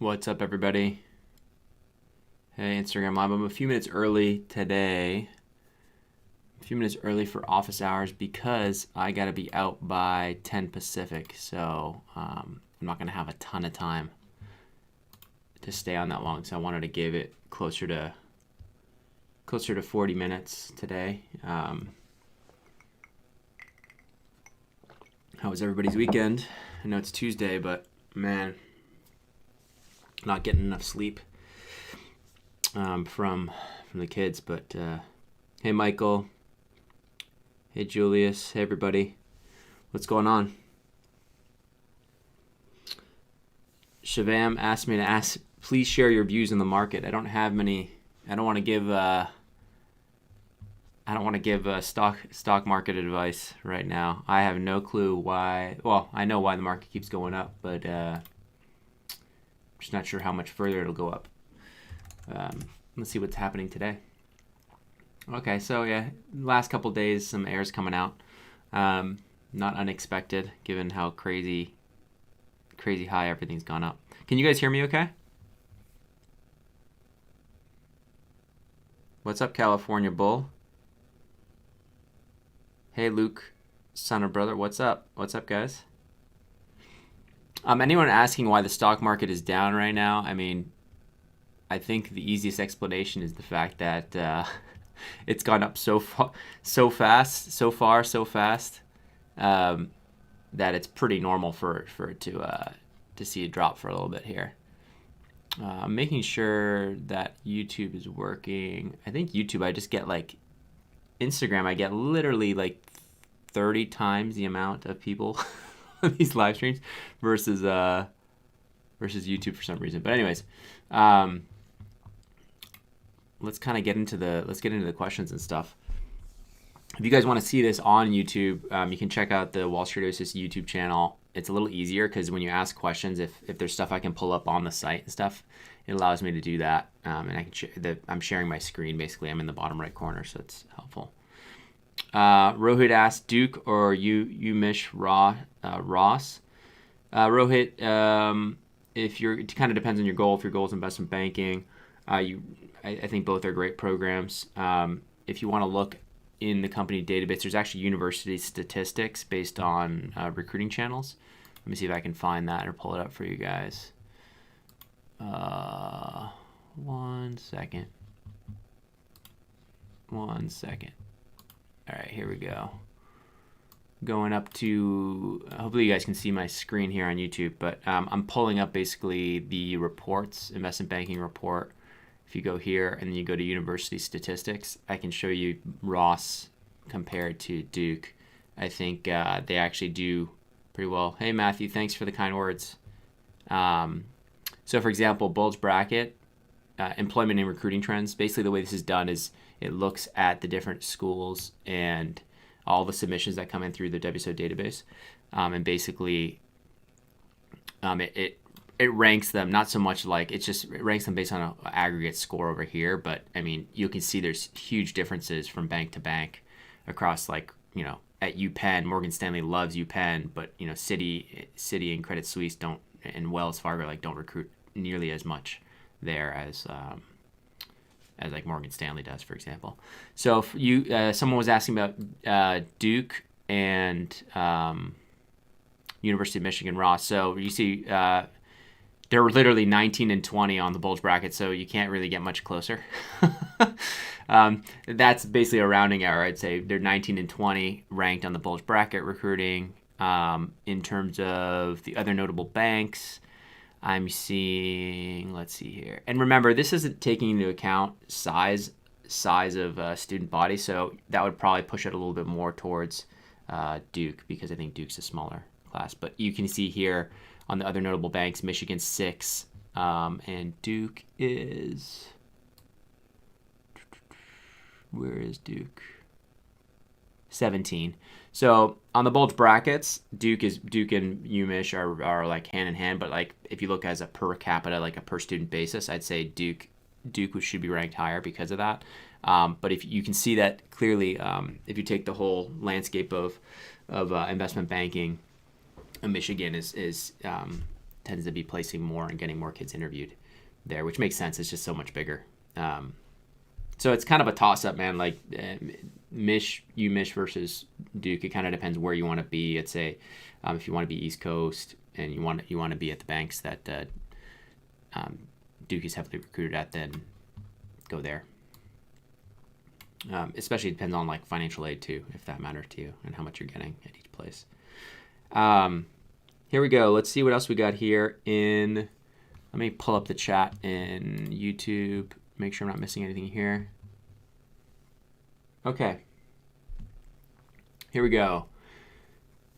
What's up, everybody? Hey, Instagram Live. I'm a few minutes early today. A few minutes early for office hours because I got to be out by 10 Pacific. So I'm not going to have a ton of time to stay on that long. So I wanted to give it closer to 40 minutes today. How was everybody's weekend? I know it's Tuesday, but man, not getting enough sleep from the kids. But hey, Michael. Hey, Julius. Hey, everybody. What's going on? Shavam asked me to ask, please share your views in the market. I don't have many. I don't want to give stock market advice right now. I have no clue why. Well, I know why the market keeps going up, but I'm just not sure how much further it'll go up. Let's see what's happening today. Okay, so yeah, last couple days, some air's coming out. Not unexpected, given how crazy high everything's gone up. Can you guys hear me okay? What's up, California Bull? Hey, Luke, son or brother, what's up? What's up, guys? Anyone asking why the stock market is down right now? I mean, I think the easiest explanation is the fact that it's gone up so fast, that it's pretty normal for it to see a drop for a little bit here. I'm making sure that YouTube is working. I think YouTube, I just get like Instagram, I get literally like 30 times the amount of people on these live streams versus YouTube for some reason. But anyways, let's get into the questions and stuff. If you guys want to see this on YouTube, you can check out the Wall Street Oasis YouTube channel. It's a little easier because when you ask questions, if there's stuff I can pull up on the site and stuff, it allows me to do that. And I can I'm sharing my screen basically. I'm in the bottom right corner, so it's helpful. Rohit asked Duke or Umish Ross. Rohit, it kind of depends on your goal. If your goal is investment banking, I think both are great programs. If you want to look in the company database, there's actually university statistics based on recruiting channels. Let me see if I can find that or pull it up for you guys. 1 second. 1 second. All right, here we go. Going up to, hopefully you guys can see my screen here on YouTube, but I'm pulling up basically the reports, investment banking report. If you go here and then you go to university statistics, I can show you Ross compared to Duke. I think they actually do pretty well. Hey, Matthew, thanks for the kind words. So, for example, bulge bracket, employment and recruiting trends. Basically, the way this is done is it looks at the different schools and all the submissions that come in through the WSO database. And basically, it ranks them, not so much like it ranks them based on an aggregate score over here, but I mean, you can see there's huge differences from bank to bank across, like, at UPenn, Morgan Stanley loves UPenn, but Citi and Credit Suisse don't, and Wells Fargo don't recruit nearly as much there as like Morgan Stanley does, for example. So if someone was asking about Duke and University of Michigan Ross. So you see they're literally 19 and 20 on the bulge bracket, so you can't really get much closer. That's basically a rounding error. I'd say they're 19 and 20 ranked on the bulge bracket recruiting. In terms of the other notable banks, I'm seeing, let's see here. And remember, this isn't taking into account size of student body, so that would probably push it a little bit more towards Duke, because I think Duke's a smaller class. But you can see here on the other notable banks, Michigan 6, and Duke is, where is Duke? 17. So on the bulge brackets, Duke and UMich are like hand in hand, but like if you look as a per capita, like a per student basis, I'd say Duke should be ranked higher because of that. But if you can see that clearly, if you take the whole landscape of investment banking, Michigan is tends to be placing more and getting more kids interviewed there, which makes sense. It's just so much bigger. So it's kind of a toss-up, man. Like UMich versus Duke. It kind of depends where you want to be. I'd say if you want to be East Coast and you want to be at the banks that Duke is heavily recruited at, then go there. Especially depends on like financial aid too, if that matters to you, and how much you're getting at each place. Here we go. Let's see what else we got here in. Let me pull up the chat in YouTube. Make sure I'm not missing anything here. Okay. Here we go.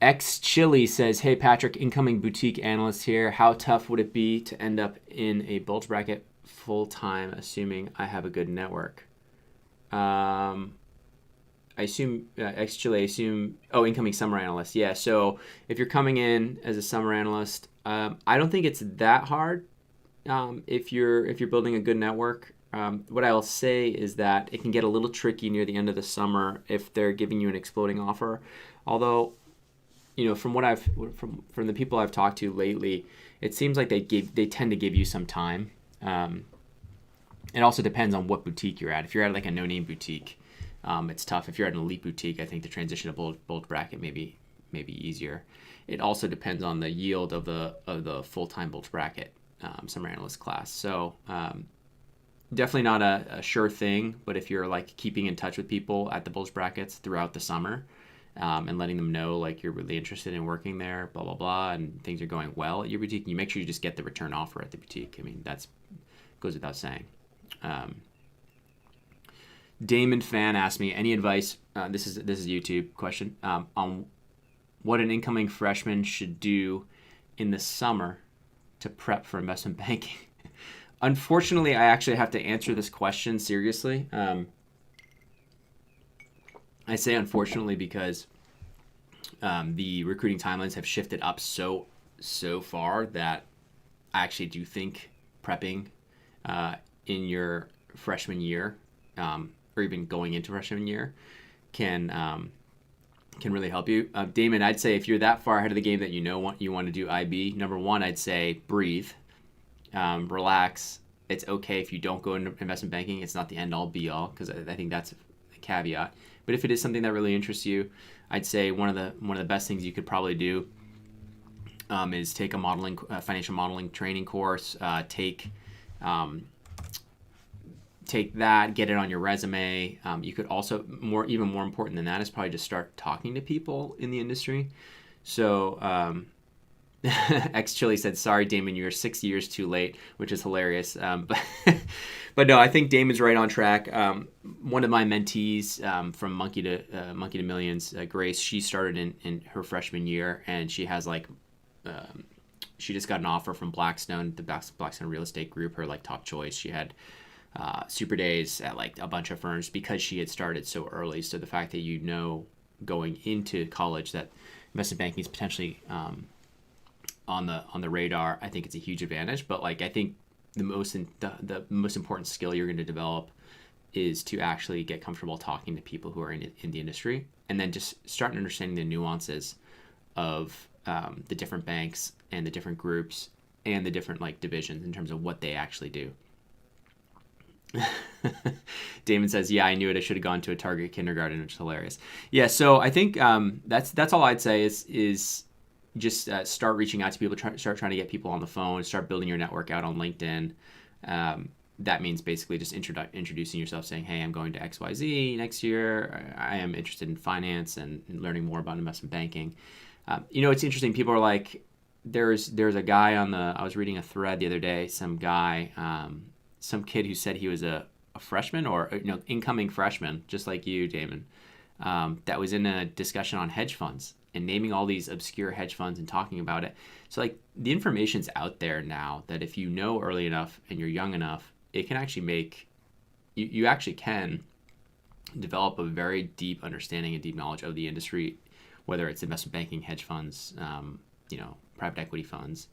X Chili says, "Hey Patrick, incoming boutique analyst here. How tough would it be to end up in a bulge bracket full time, assuming I have a good network?" I assume X Chile. Incoming summer analyst. Yeah. So if you're coming in as a summer analyst, I don't think it's that hard. If you're building a good network, what I'll say is that it can get a little tricky near the end of the summer if they're giving you an exploding offer. Although, from what from the people I've talked to lately, it seems like they tend to give you some time. It also depends on what boutique you're at. If you're at like a no-name boutique, it's tough. If you're at an elite boutique, I think the transition to bulge bracket may be easier. It also depends on the yield of the full-time bulge bracket summer analyst class. So definitely not a sure thing. But if you're like keeping in touch with people at the bulge brackets throughout the summer and letting them know like you're really interested in working there, blah blah blah, and things are going well at your boutique, you make sure you just get the return offer at the boutique. I mean, that's goes without saying. Damon Fan asked me, any advice, this is a YouTube question, on what an incoming freshman should do in the summer to prep for investment banking? Unfortunately, I actually have to answer this question seriously. I say unfortunately because the recruiting timelines have shifted up so far that I actually do think prepping in your freshman year, or even going into freshman year, can really help you. Damon, I'd say if you're that far ahead of the game that you want to do IB, number one, I'd say breathe, relax. It's okay if you don't go into investment banking. It's not the end all be all, because I think that's a caveat. But if it is something that really interests you, I'd say one of the best things you could probably do is take a financial modeling training course. Take that, get it on your resume. You could also, even more important than that, is probably just start talking to people in the industry. So X Chili said, "Sorry, Damon, you're 6 years too late," which is hilarious. But no, I think Damon's right on track. One of my mentees from Monkey to Millions, Grace, she started in her freshman year, and she has she just got an offer from Blackstone, the Blackstone Real Estate Group, her top choice. She had super days at a bunch of firms because she had started so early. So the fact that going into college that investment banking is potentially on the radar, I think it's a huge advantage. But I think the most important skill you're going to develop is to actually get comfortable talking to people who are in the industry, and then just start understanding the nuances of the different banks and the different groups and the different divisions in terms of what they actually do. Damon says, "Yeah, I knew it. I should have gone to a Target kindergarten," which is hilarious. Yeah, so I think that's all I'd say is just start reaching out to people, start trying to get people on the phone, start building your network out on LinkedIn. That means basically just introducing yourself, saying, "Hey, I'm going to XYZ next year. I am interested in finance and learning more about investment banking." It's interesting. People are like, there's a guy I was reading a thread the other day, some kid who said he was a freshman or incoming freshman, just like you, Damon, that was in a discussion on hedge funds and naming all these obscure hedge funds and talking about it. So the information's out there now that if you know early enough and you're young enough, it can actually you actually can develop a very deep understanding and deep knowledge of the industry, whether it's investment banking, hedge funds, private equity funds.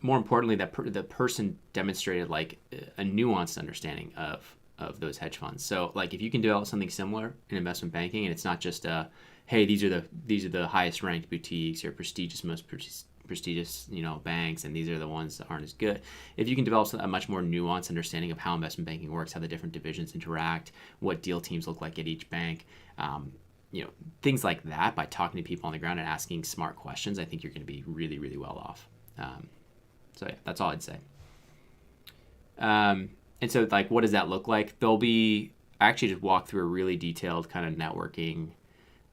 More importantly, the person demonstrated a nuanced understanding of those hedge funds. So if you can develop something similar in investment banking, and it's not just hey, these are the highest ranked boutiques or most prestigious, banks, and these are the ones that aren't as good. If you can develop a much more nuanced understanding of how investment banking works, how the different divisions interact, what deal teams look like at each bank, things like that, by talking to people on the ground and asking smart questions, I think you're going to be really, really well off. So yeah, that's all I'd say. And so, like, what does that look like? I actually just walk through a really detailed kind of networking,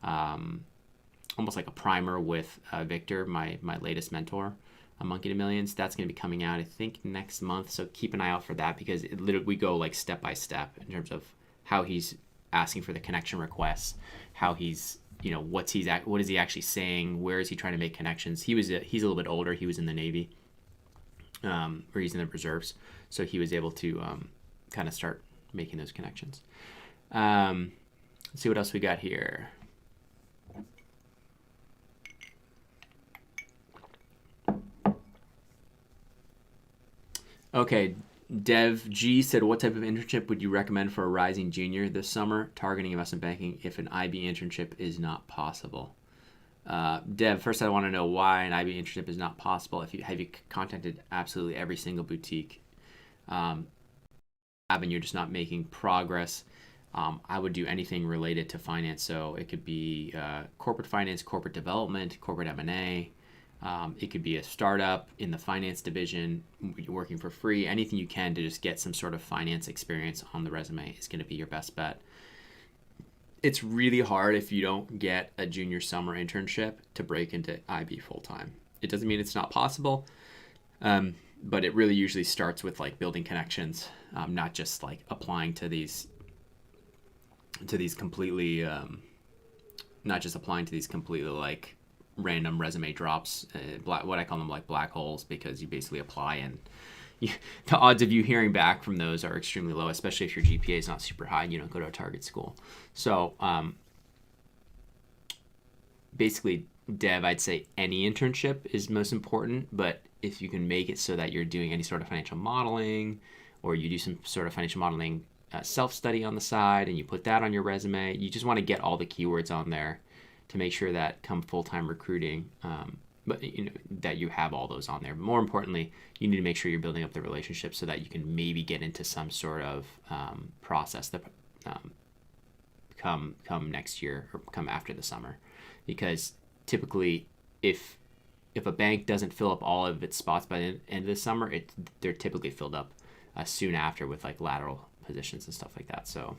almost like a primer with Victor, my latest mentor, Monkey to Millions. That's going to be coming out, I think, next month. So keep an eye out for that, because we go like step by step in terms of how he's asking for the connection requests, how he's, what is he actually saying, where is he trying to make connections. He's a little bit older. He was in the Navy, or he's in the reserves, so he was able to kind of start making those connections. Let's see what else we got here. Okay, Dev G said, what type of internship would you recommend for a rising junior this summer targeting investment banking if an IB internship is not possible? Dev, first I want to know why an IB internship is not possible. Have you contacted absolutely every single boutique, and you're just not making progress? I would do anything related to finance. So it could be corporate finance, corporate development, corporate M&A. It could be a startup in the finance division, working for free. Anything you can to just get some sort of finance experience on the resume is going to be your best bet. It's really hard if you don't get a junior summer internship to break into IB full-time. It doesn't mean it's not possible, but it really usually starts with like building connections, not just like applying to these completely, like random resume drops, what I call them, like black holes, because you basically apply and the odds of you hearing back from those are extremely low, especially if your GPA is not super high and you don't go to a target school. So basically, Dev, I'd say any internship is most important, but if you can make it so that you're doing any sort of financial modeling, or you do some sort of financial modeling self-study on the side and you put that on your resume, you just want to get all the keywords on there to make sure that come full-time recruiting, but that you have all those on there. But more importantly, you need to make sure you're building up the relationship so that you can maybe get into some sort of process that come next year or come after the summer. Because typically, if a bank doesn't fill up all of its spots by the end of the summer, they're typically filled up soon after with like lateral positions and stuff like that. So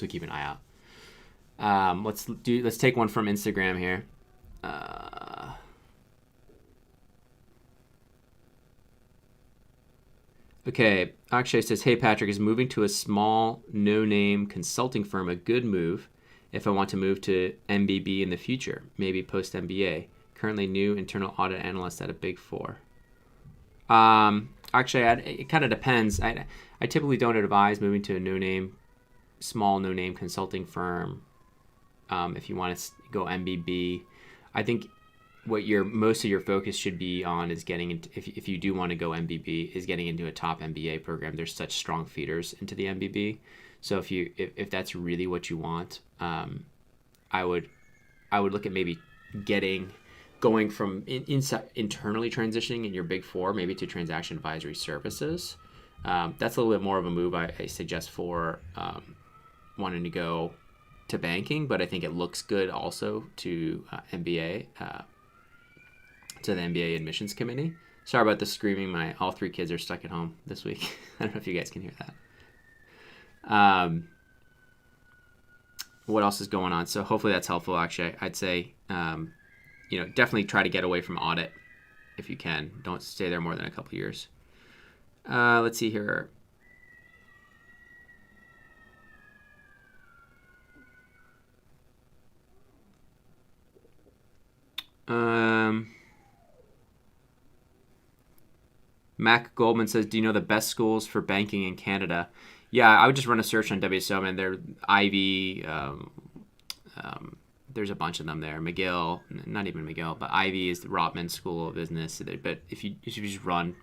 keep an eye out. Let's take one from Instagram here. Okay, Akshay says, hey Patrick, is moving to a small no-name consulting firm a good move if I want to move to MBB in the future, maybe post MBA? Currently new internal audit analyst at a Big Four. Actually, it kind of depends. I typically don't advise moving to a small no-name consulting firm. If you want to go MBB, I think what most of your focus should be on is getting into, if you do want to go MBB, is getting into a top MBA program. There's such strong feeders into the MBB. So if that's really what you want, I would look at maybe going from internally transitioning in your Big Four maybe to transaction advisory services. That's a little bit more of a move I suggest for wanting to go to banking, but I think it looks good also to MBA, to the MBA admissions committee. Sorry about the screaming. All three kids are stuck at home this week. I don't know if you guys can hear that. What else is going on? So hopefully that's helpful. Actually, I'd say, definitely try to get away from audit if you can. Don't stay there more than a couple years. Let's see here. Mac Goldman says, do you know the best schools for banking in Canada? Yeah, I would just run a search on WSO, and they're Ivy. There's a bunch of them there. McGill, not even McGill, but Ivy is the Rotman School of Business. But if you just run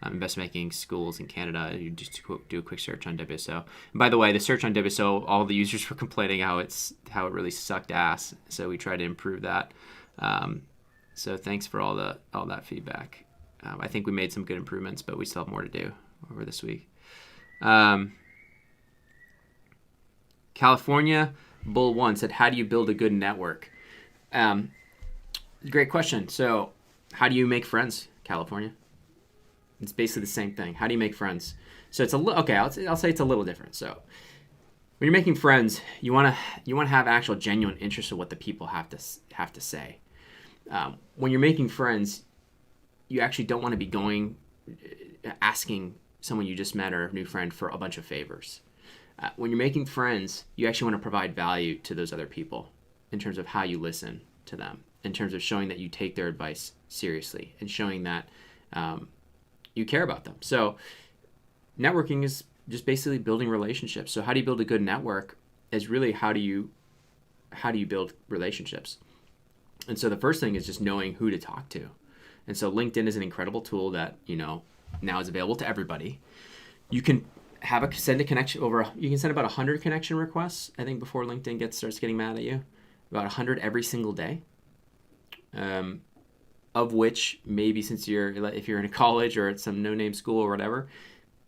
investment banking schools in Canada, you just do a quick search on WSO. And by the way, the search on WSO, all the users were complaining how it really sucked ass. So we tried to improve that. So thanks for all that feedback. I think we made some good improvements, but we still have more to do over this week. California Bull 1 said, how do you build a good network? Great question. So how do you make friends, California? It's basically the same thing. How do you make friends? So it's I'll say it's a little different. So when you're making friends, you want to have actual genuine interest in what the people have to say. When you're making friends, you actually don't want to be asking someone you just met or a new friend for a bunch of favors. When you're making friends, you actually want to provide value to those other people in terms of how you listen to them, in terms of showing that you take their advice seriously and showing that you care about them. So networking is just basically building relationships. So how do you build a good network is really how do you build relationships? And so the first thing is just knowing who to talk to. And so LinkedIn is an incredible tool that, now is available to everybody. You can send a connection you can send about 100 connection requests, I think, before LinkedIn starts getting mad at you. About 100 every single day. Of which maybe if you're in a college or at some no-name school or whatever,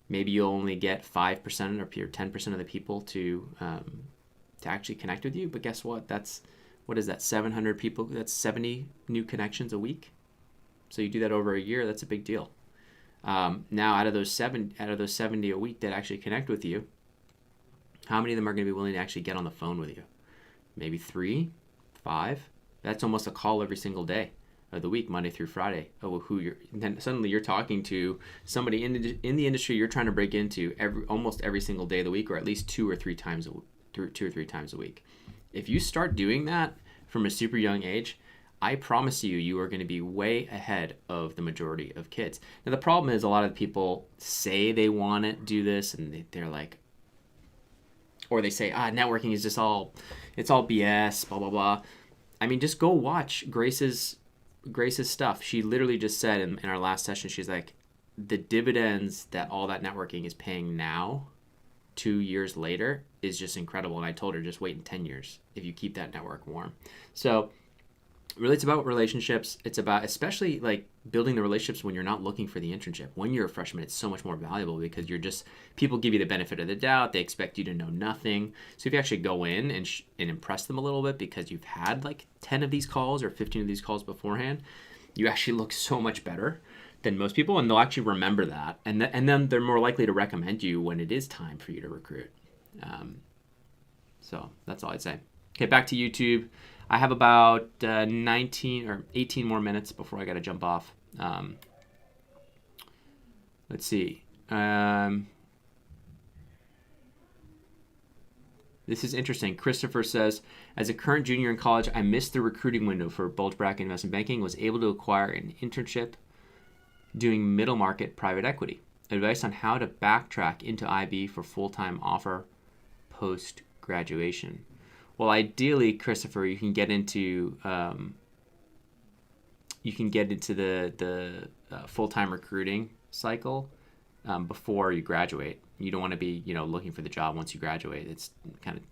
maybe you'll only get 5% or 10% of the people to actually connect with you. But guess what? What is that? 700 people. That's 70 new connections a week. So you do that over a year. That's a big deal. Now, out of those 70 a week that actually connect with you, how many of them are going to be willing to actually get on the phone with you? Maybe 3, 5. That's almost a call every single day of the week, Monday through Friday. Then suddenly you're talking to somebody in the industry you're trying to break into almost every single day of the week, or at least 2 or 3 times a week. If you start doing that from a super young age, I promise you are going to be way ahead of the majority of kids. Now, the problem is a lot of people say they want to do this, and they're like, or they say, networking is just it's all BS, blah, blah, blah. I mean, just go watch Grace's stuff. She literally just said in our last session, she's like, the dividends that all that networking is paying now, 2 years later, is just incredible. And I told her, just wait in 10 years if you keep that network warm. So really, it's about relationships. It's about especially like building the relationships when you're not looking for the internship. When you're a freshman, it's so much more valuable because people give you the benefit of the doubt. They expect you to know nothing. So if you actually go in and impress them a little bit because you've had like 10 of these calls or 15 of these calls beforehand, you actually look so much better than most people, and they'll actually remember that. And then they're more likely to recommend you when it is time for you to recruit. So that's all I'd say. Okay, back to YouTube. I have about 19 or 18 more minutes before I got to jump off. Let's see. This is interesting. Christopher says, as a current junior in college, I missed the recruiting window for bulge bracket investment banking, was able to acquire an internship doing middle market private equity. Advice on how to backtrack into IB for full-time offer post-graduation. Well, ideally, Christopher, you can get into the full-time recruiting cycle before you graduate. You don't want to be looking for the job once you graduate. It's kind of,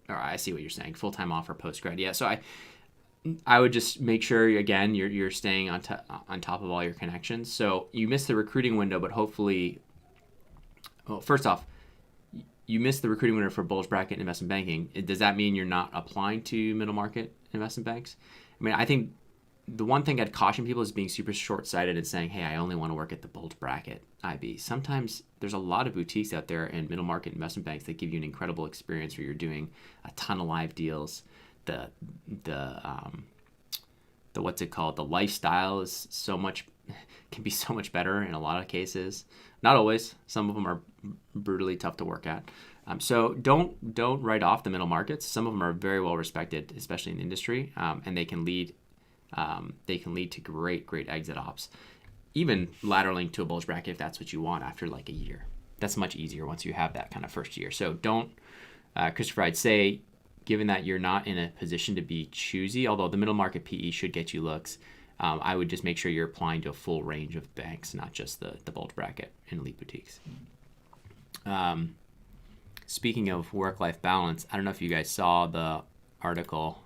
or I see what you're saying. Full-time offer post-grad. Yeah. So I would just make sure again you're staying on top of all your connections. So you missed the recruiting window, but hopefully, well, first off, you missed the recruiting window for bulge bracket investment banking. Does that mean you're not applying to middle market investment banks? I mean, I think the one thing I'd caution people is being super short-sighted and saying, hey, I only want to work at the bulge bracket IB. Sometimes there's a lot of boutiques out there and middle market investment banks that give you an incredible experience where you're doing a ton of live deals. The what's it called? The lifestyle can be so much better in a lot of cases. Not always. Some of them are brutally tough to work at. So don't write off the middle markets. Some of them are very well respected, especially in the industry, and they can lead to great exit ops. Even lateraling to a bulge bracket if that's what you want after like a year. That's much easier once you have that kind of first year. So don't, Christopher, I'd say, given that you're not in a position to be choosy, although the middle market PE should get you looks, I would just make sure you're applying to a full range of banks, not just the bulge bracket and elite boutiques. Speaking of work-life balance, I don't know if you guys saw the article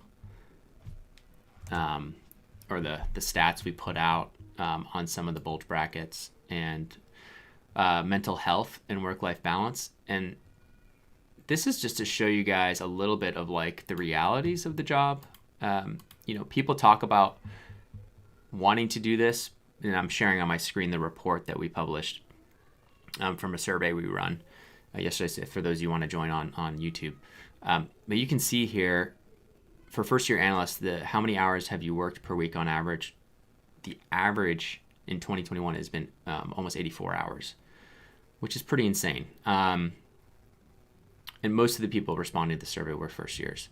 or the stats we put out on some of the bulge brackets and mental health and work-life balance. And this is just to show you guys a little bit of like the realities of the job. People talk about wanting to do this, and I'm sharing on my screen the report that we published from a survey we run yesterday for those of you who want to join on YouTube. But you can see here for first-year analysts, how many hours have you worked per week on average? The average in 2021 has been almost 84 hours, which is pretty insane. And most of the people responding to the survey were first years.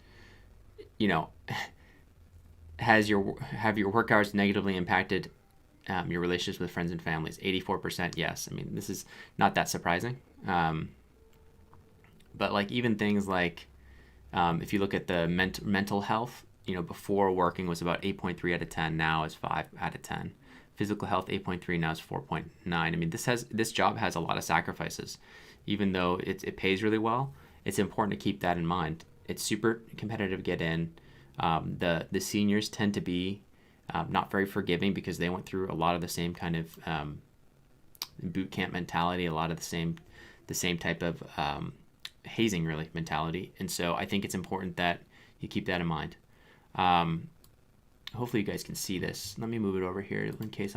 Have your work hours negatively impacted your relationships with friends and families? 84% yes. I mean, this is not that surprising. But like even things like if you look at the mental health, before working was about 8.3 out of 10. Now is 5 out of 10. Physical health 8.3. Now is 4.9. I mean, this job has a lot of sacrifices. Even though it pays really well, it's important to keep that in mind. It's super competitive to get in. The seniors tend to be not very forgiving because they went through a lot of the same kind of boot camp mentality, a lot of the same type of hazing really mentality. And so I think it's important that you keep that in mind. Hopefully you guys can see this. Let me move it over here in case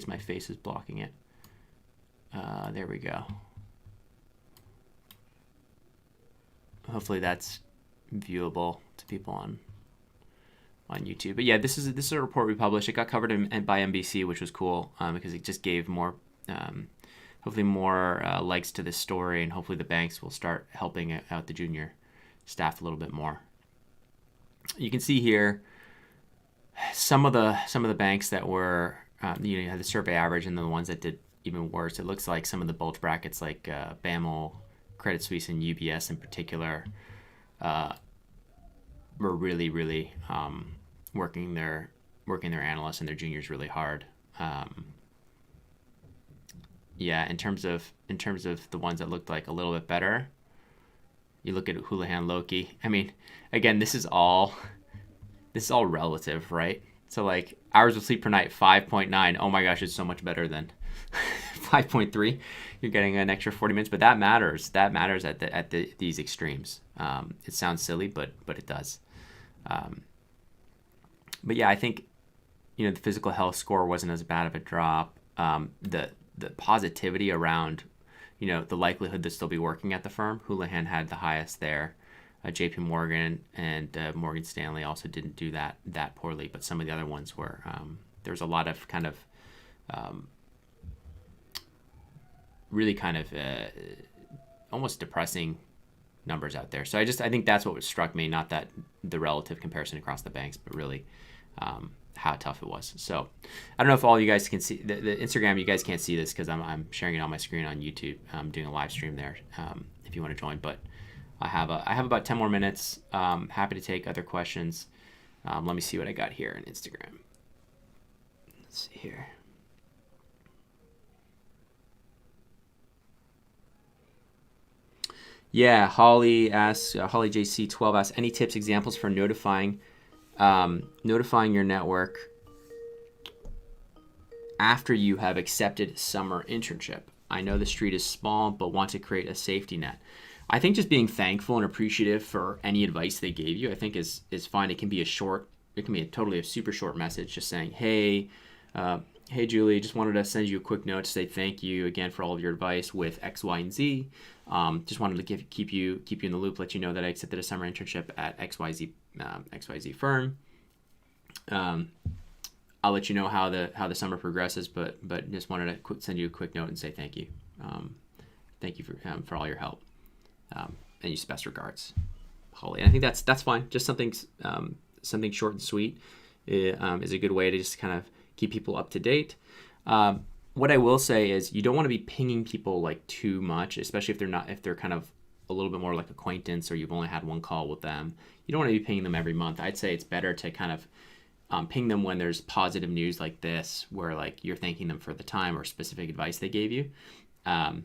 my face is blocking it. There we go. Hopefully that's viewable to people on YouTube. But yeah, this is a report we published. It got covered by NBC, which was cool because it just gave more hopefully more legs to this story, and hopefully the banks will start helping out the junior staff a little bit more. You can see here some of the banks that were you had the survey average, and then the ones that did even worse. It looks like some of the bulge brackets like BAML, Credit Suisse, and UBS in particular were really working their analysts and their juniors really hard. In terms of the ones that looked like a little bit better, you look at Houlihan Lokey. I mean, again, this is all relative, right? So like hours of sleep per night, 5.9. Oh my gosh, it's so much better than 5.3. You're getting an extra 40 minutes, but that matters. That matters at these extremes. It sounds silly, but it does. But yeah, I think the physical health score wasn't as bad of a drop. The positivity around, the likelihood to still be working at the firm, Houlihan had the highest there. JP Morgan and Morgan Stanley also didn't do that poorly, but some of the other ones were. There was a lot of kind of really kind of almost depressing numbers out there. So I think that's what struck me, not that the relative comparison across the banks, but really how tough it was. So I don't know if all you guys can see the Instagram. You guys can't see this because I'm sharing it on my screen on YouTube. I'm doing a live stream there if you want to join. But I have about 10 more minutes. Happy to take other questions. Let me see what I got here on Instagram. Let's see here. Yeah, Holly asks, Holly JC12 asks, any tips, examples for notifying your network after you have accepted summer internship? I know the street is small, but want to create a safety net. I think just being thankful and appreciative for any advice they gave you, I think is fine. It can be totally a super short message, just saying, hey Julie, just wanted to send you a quick note to say thank you again for all of your advice with X, Y, and Z. Just wanted to keep you in the loop, let you know that I accepted a summer internship at XYZ firm. I'll let you know how the summer progresses, but just wanted to send you a quick note and say thank you. Thank you for all your help. And just best regards, Holly. And I think that's fine. Just something short and sweet is a good way to just kind of keep people up to date. What I will say is you don't want to be pinging people like too much, especially if they're kind of a little bit more like acquaintance or you've only had one call with them. You don't want to be pinging them every month. I'd say it's better to kind of ping them when there's positive news like this, where like you're thanking them for the time or specific advice they gave you. And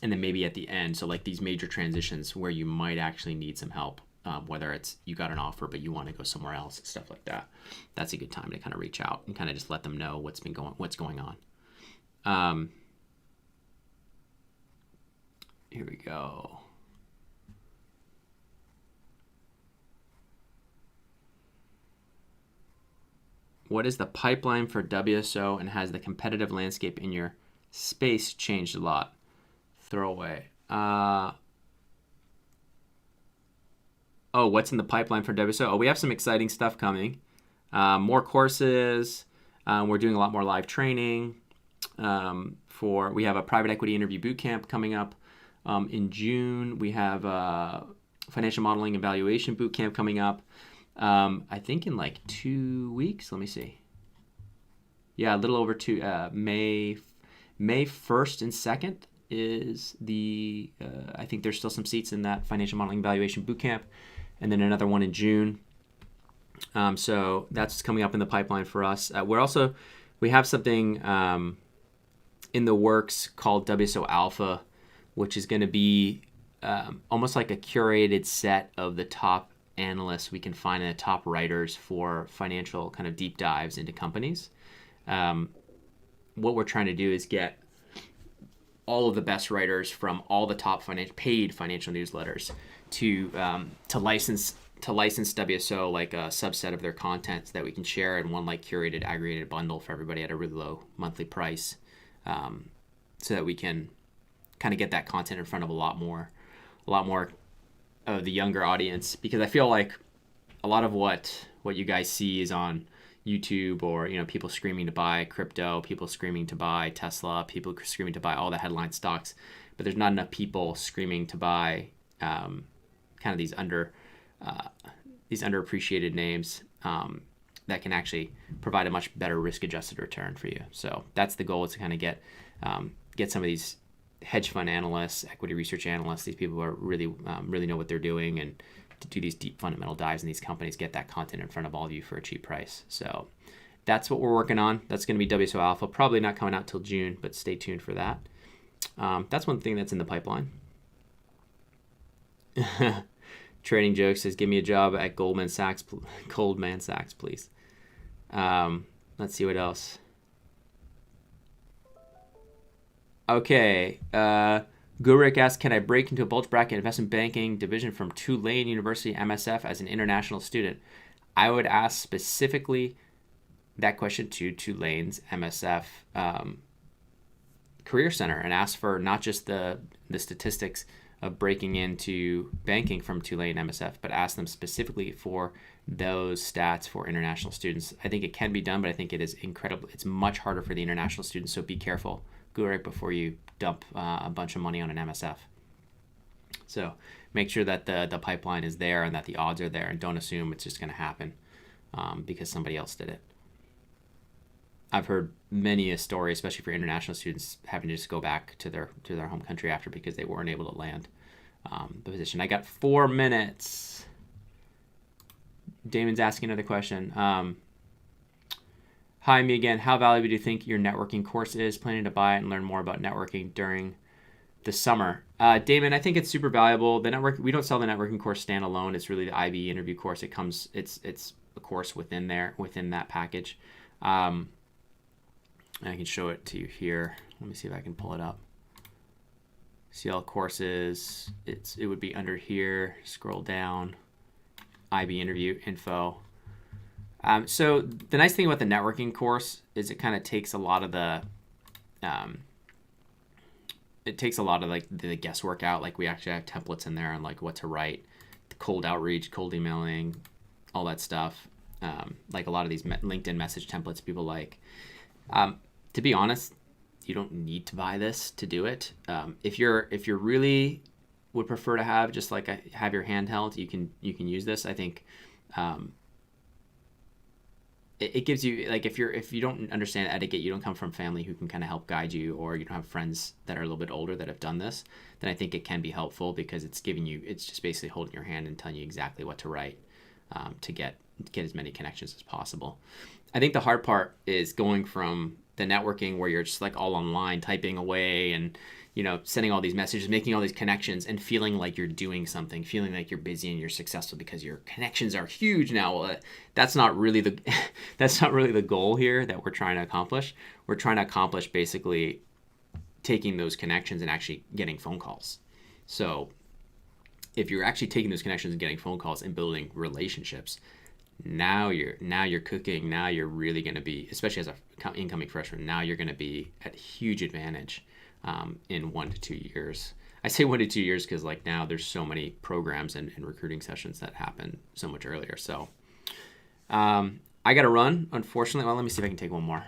then maybe at the end, so like these major transitions where you might actually need some help, whether it's you got an offer but you want to go somewhere else, stuff like that. That's a good time to kind of reach out and kind of just let them know what's going on. Here we go. What is the pipeline for WSO, and has the competitive landscape in your space changed a lot? Throwaway. What's in the pipeline for WSO? We have some exciting stuff coming. More courses. We're doing a lot more live training. We have a private equity interview bootcamp coming up in June. We have a financial modeling evaluation bootcamp coming up. I think in like 2 weeks. Let me see. Yeah, a little over May 1st and 2nd is the. I think there's still some seats in that financial modeling evaluation bootcamp, and then another one in June. So that's coming up in the pipeline for us. We have something in the works called WSO Alpha, which is going to be almost like a curated set of the top analysts we can find and the top writers for financial kind of deep dives into companies. What we're trying to do is get all of the best writers from all the top paid financial newsletters to license WSO like a subset of their content so that we can share in one like curated aggregated bundle for everybody at a really low monthly price, so that we can kind of get that content in front of a lot more of the younger audience, because I feel like a lot of what you guys see is on YouTube, or people screaming to buy crypto, people screaming to buy Tesla, people screaming to buy all the headline stocks, but there's not enough people screaming to buy kind of these underappreciated names that can actually provide a much better risk-adjusted return for you. So that's the goal, is to kind of get some of these hedge fund analysts, equity research analysts, these people who are really know what they're doing, and to do these deep fundamental dives in these companies, get that content in front of all of you for a cheap price. So that's what we're working on. That's going to be WSO Alpha. Probably not coming out till June, but stay tuned for that. That's one thing that's in the pipeline. Trading Joke says, give me a job at Goldman Sachs, please. Let's see what else. Okay. Gurik asks, can I break into a bulge bracket investment banking division from Tulane University MSF as an international student? I would ask specifically that question to Tulane's MSF Career Center, and ask for not just the statistics of breaking into banking from Tulane MSF, but ask them specifically for those stats for international students. I think it can be done, but I think it is incredible. It's much harder for the international students, so be careful, Gurik, before you dump a bunch of money on an MSF. So make sure that the pipeline is there and that the odds are there, and don't assume it's just going to happen because somebody else did it. I've heard many a story, especially for international students, having to just go back to their home country after because they weren't able to land the position. I got 4 minutes. Damon's asking another question. Hi, me again. How valuable do you think your networking course is? Planning to buy it and learn more about networking during the summer. Damon, I think it's super valuable. We don't sell the networking course standalone. It's really the IB interview course. It's a course within that package. I can show it to you here. Let me see if I can pull it up. See all courses. It would be under here. Scroll down. IB interview info. So the nice thing about the networking course is it kind of takes a lot of the like the guesswork out. Like we actually have templates in there on like what to write, cold outreach, cold emailing, all that stuff. Like a lot of these LinkedIn message templates people like. To be honest, you don't need to buy this to do it. If you're really would prefer to have just like have your handheld, you can use this. I think it gives you, like, if you don't understand etiquette, you don't come from family who can kind of help guide you, or you don't have friends that are a little bit older that have done this, then I think it can be helpful, because it's just basically holding your hand and telling you exactly what to write to get as many connections as possible. I think the hard part is going from the networking where you're just like all online typing away and, sending all these messages, making all these connections and feeling like you're doing something, feeling like you're busy and you're successful because your connections are huge now. Well, that's not really the goal here that we're trying to accomplish. We're trying to accomplish basically taking those connections and actually getting phone calls. So if you're actually taking those connections and getting phone calls and building relationships, now you're cooking. Now you're really going to be, especially as an incoming freshman, now you're going to be at huge advantage in 1 to 2 years. I say 1 to 2 years because like now there's so many programs and recruiting sessions that happen so much earlier. So I got to run, unfortunately. Well, let me see if I can take one more.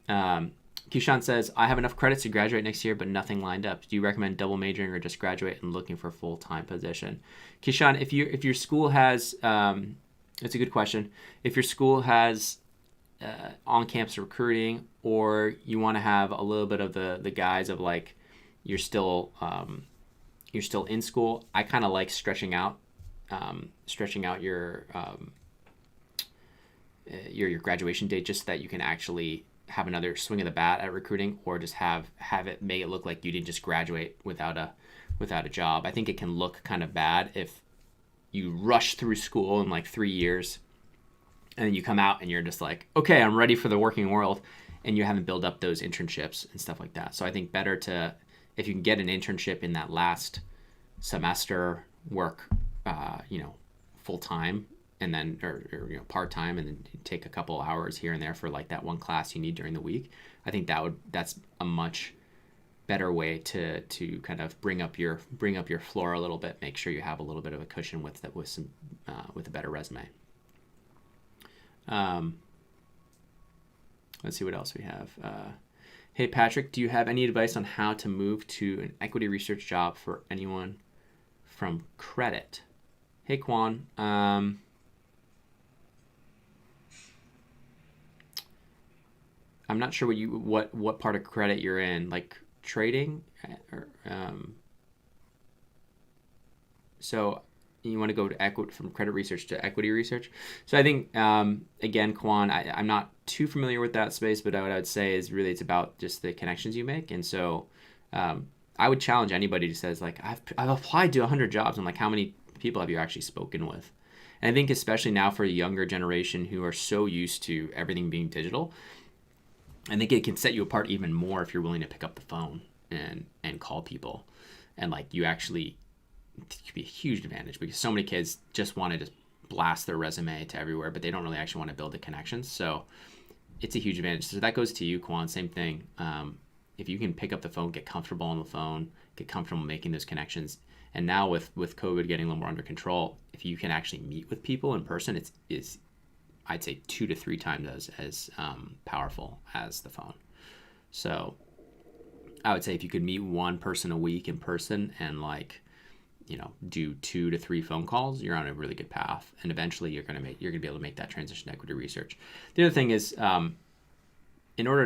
Kishan says, I have enough credits to graduate next year, but nothing lined up. Do you recommend double majoring or just graduate and looking for a full-time position? Kishan, if your school has, it's a good question. If your school has on-campus recruiting, or you want to have a little bit of the guise of like you're still in school, I kind of like stretching out your graduation date just so that you can actually have another swing of the bat at recruiting, or just have it make it look like you didn't just graduate without a job. I think it can look kind of bad if you rush through school in like 3 years and then you come out and you're just like, okay, I'm ready for the working world, and you haven't built up those internships and stuff like that. So I think better to, if you can get an internship in that last semester, work full time, and then or part time, and then take a couple hours here and there for like that one class you need during the week. I think that's a much better way to kind of bring up your floor a little bit. Make sure you have a little bit of a cushion with a better resume. Let's see what else we have. Hey Patrick, do you have any advice on how to move to an equity research job for anyone from credit? Hey Quan. I'm not sure what part of credit you're in, like trading, or so you want to go to from credit research to equity research. So I think again, Quan, I'm not too familiar with that space, but what I would say is really it's about just the connections you make. And so I would challenge anybody who says like I've applied to 100 jobs. I'm like, how many people have you actually spoken with? And I think especially now for the younger generation who are so used to everything being digital, I think it can set you apart even more if you're willing to pick up the phone and call people. And like you actually, it could be a huge advantage because so many kids just want to just blast their resume to everywhere, but they don't really actually want to build the connections. So it's a huge advantage. So that goes to you, Quan, same thing. If you can pick up the phone, get comfortable on the phone, get comfortable making those connections. And now with COVID getting a little more under control, if you can actually meet with people in person, it's I'd say 2 to 3 times as powerful as the phone. So I would say if you could meet one person a week in person and do 2 to 3 phone calls, you're on a really good path. And eventually you're gonna be able to make that transition to equity research. The other thing is, equity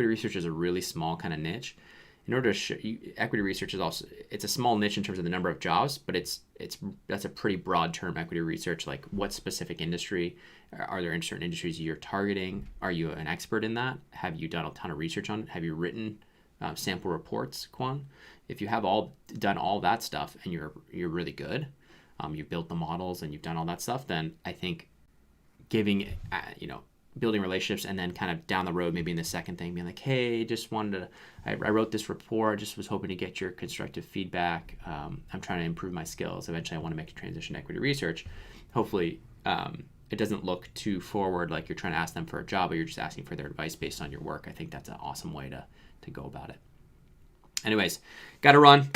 research is a really small kind of niche. Equity research is also, it's a small niche in terms of the number of jobs, but that's a pretty broad term, equity research. Like what specific industry, are there certain industries you're targeting? Are you an expert in that? Have you done a ton of research on it? Have you written sample reports, Quan? If you have done all that stuff and you're really good, you've built the models and you've done all that stuff, then I think building relationships, and then kind of down the road, maybe in the second thing, being like, hey, I wrote this report, just was hoping to get your constructive feedback. I'm trying to improve my skills. Eventually I want to make a transition to equity research. Hopefully it doesn't look too forward, like you're trying to ask them for a job, but you're just asking for their advice based on your work. I think that's an awesome way to go about it. Anyways, got to run.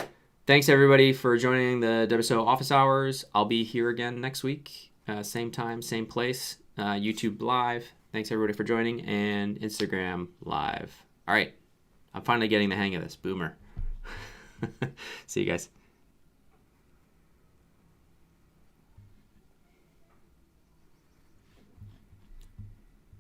Thanks everybody for joining the WSO office hours. I'll be here again next week, same time, same place, YouTube live. Thanks everybody for joining, and Instagram live. All right, I'm finally getting the hang of this. Boomer. See you guys.